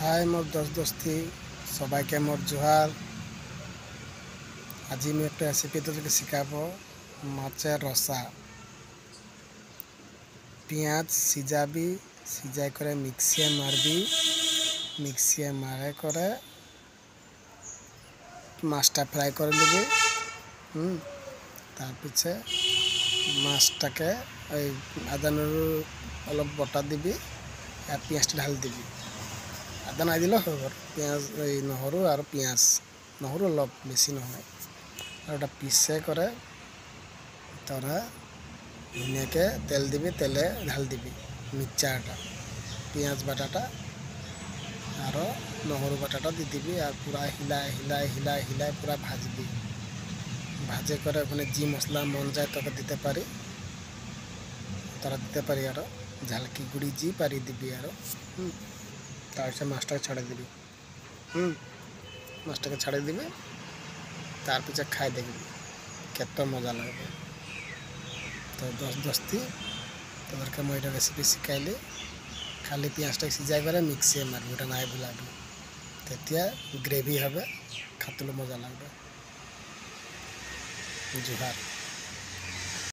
হাই মোর দোস্তি সবাইকে মোর জোহার। আজি আমি একটা রেসিপি তোদেরকে শিখাবো মাছের রসা। পেঁয়াজ সিজাবি, সিজাই করে মিক্সিয়ে মারবি, মিক্সিয়ে মারে করে মাছটা ফ্রাই করে নিবি। তার পিছে মাছটাকে ওই আদা নহরু অলপ বটা দিবি আর পেঁয়াজটা ঢালি দিবি। আদা নাই দিলেও হয়ে গেল, পেঁয়াজ ওই নহরু আর পেঁয়াজ, নহরু অলপ বেশি নহয়, আর ওটা পিসে করে তোরা ধুনিয়াকে তেল দিবি, তেলে ঢাল দিবি মিক্সচারটা, পেঁয়াজ বাটাটা আর নহরু বাটাটা দিয়ে দিবি আর পুরা হিলাই হিলাই হিলাই হিলাই পুরা ভাজবি। ভাজে করে ওখানে যে মশলা মন যায় তোকে দিতে পারি, তোরা দিতে পারি আরো ঝালকি গুঁড়ি যে পারি দিবি আরো। তারপরে মাছটাকে ছাড়ে দিবি। মাছটাকে ছাড়ে দিবি, তার পিছে খাই দেখবি কত মজা লাগবে। তো দোস্তি তোদেরকে মই এটা রেসিপি শিখাইলি, খালি পেঁয়াজটাকে সিজাই করে মিক্সিয়ে মারবি, ওটা নাই ভুলাবি, তেতিয়া গ্রেভি হবে, খাতলে মজা লাগবে। জোহার।